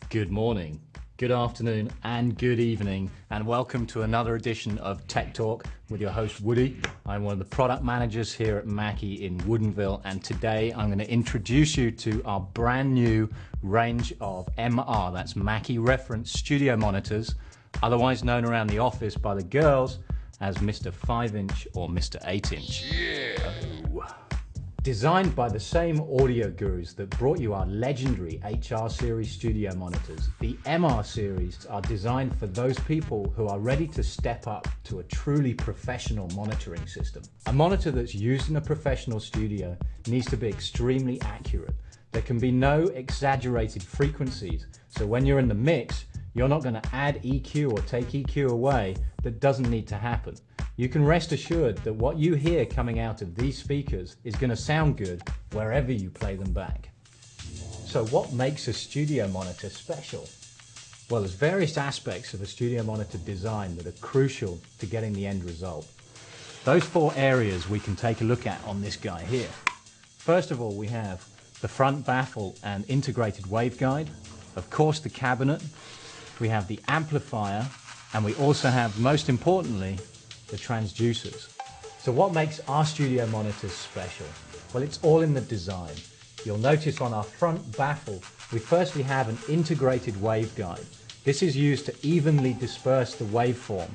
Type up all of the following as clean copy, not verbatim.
Good morning, good afternoon, and good evening, and welcome to another edition of Tech Talk with your host Woody. I'm one of the product managers here at Mackie in Woodinville, and today I'm going to introduce you to our brand new range of MR, that's Mackie reference studio monitors, otherwise known around the office by the girls as Mr. 5-inch or Mr. 8-inch. Yeah. Designed by the same audio gurus that brought you our legendary HR series studio monitors, the MR series are designed for those people who are ready to step up to a truly professional monitoring system. A monitor that's used in a professional studio needs to be extremely accurate. There can be no exaggerated frequencies, so when you're in the mix, you're not going to add EQ or take EQ away that doesn't need to happen. You can rest assured that what you hear coming out of these speakers is going to sound good wherever you play them back. So what makes a studio monitor special? Well, there's various aspects of a studio monitor design that are crucial to getting the end result. Those four areas we can take a look at on this guy here. First of all, we have the front baffle and integrated waveguide, of course the cabinet, we have the amplifier, and we also have, most importantly, the transducers. So what makes our studio monitors special? Well, it's all in the design. You'll notice on our front baffle, we firstly have an integrated waveguide. This is used to evenly disperse the waveform,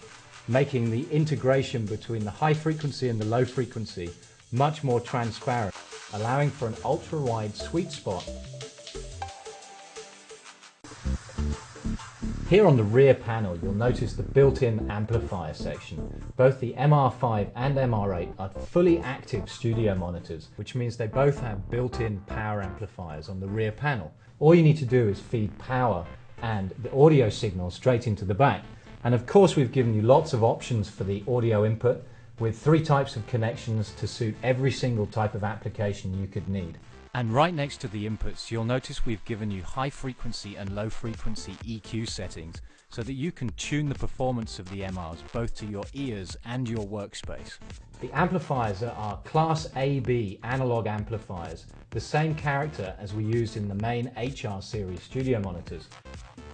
making the integration between the high frequency and the low frequency much more transparent, allowing for an ultra-wide sweet spot. Here on the rear panel, you'll notice the built-in amplifier section. Both the MR5 and MR8 are fully active studio monitors, which means they both have built-in power amplifiers on the rear panel. All you need to do is feed power and the audio signal straight into the back. And of course, we've given you lots of options for the audio input with 3 types of connections to suit every single type of application you could need. And right next to the inputs, you'll notice we've given you high frequency and low frequency EQ settings so that you can tune the performance of the MRs both to your ears and your workspace. The amplifiers are our Class AB analog amplifiers, the same character as we used in the main HR series studio monitors.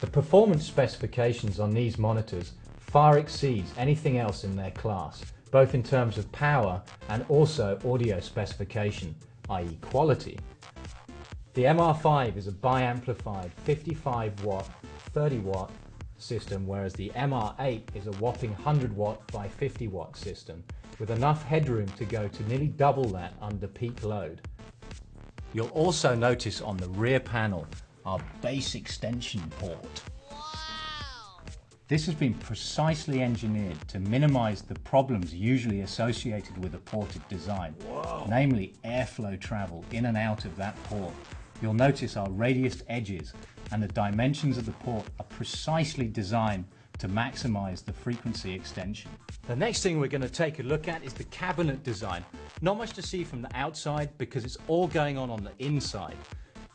The performance specifications on these monitors far exceeds anything else in their class, both in terms of power and also audio specification, i.e. quality. The MR5 is a bi-amplified 55 watt, 30 watt system, whereas the MR8 is a whopping 100 watt by 50 watt system, with enough headroom to go to nearly double that under peak load. You'll also notice on the rear panel our bass extension port. This has been precisely engineered to minimize the problems usually associated with a ported design, namely airflow travel in and out of that port. You'll notice our radiused edges and the dimensions of the port are precisely designed to maximize the frequency extension. The next thing we're going to take a look at is the cabinet design. Not much to see from the outside because it's all going on the inside.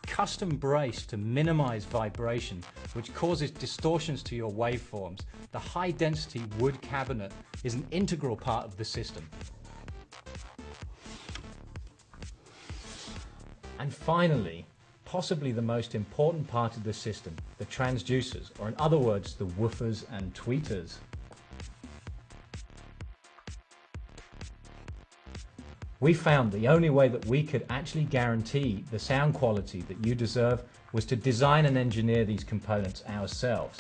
Custom braced to minimize vibration, which causes distortions to your waveforms. The high density wood cabinet is an integral part of the system. And finally, possibly the most important part of the system, the transducers, or in other words, the woofers and tweeters. We found the only way that we could actually guarantee the sound quality that you deserve was to design and engineer these components ourselves.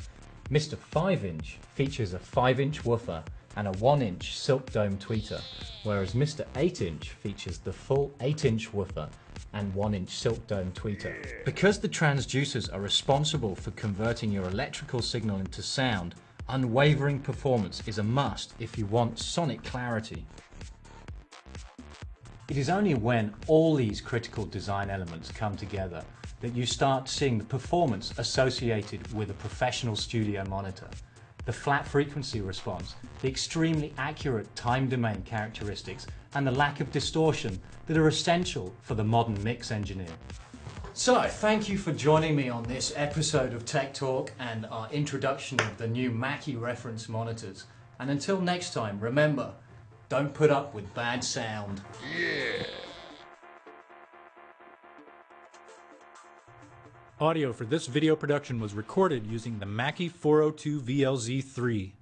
Mr. 5-inch features a 5-inch woofer and a 1-inch silk dome tweeter, whereas Mr. 8-inch features the full 8-inch woofer and 1-inch silk dome tweeter. Because the transducers are responsible for converting your electrical signal into sound, unwavering performance is a must if you want sonic clarity. It is only when all these critical design elements come together that you start seeing the performance associated with a professional studio monitor. The flat frequency response, the extremely accurate time domain characteristics, and the lack of distortion that are essential for the modern mix engineer. So, thank you for joining me on this episode of Tech Talk and our introduction of the new Mackie reference monitors. And until next time, remember, don't put up with bad sound. Yeah. Audio for this video production was recorded using the Mackie 402 VLZ3.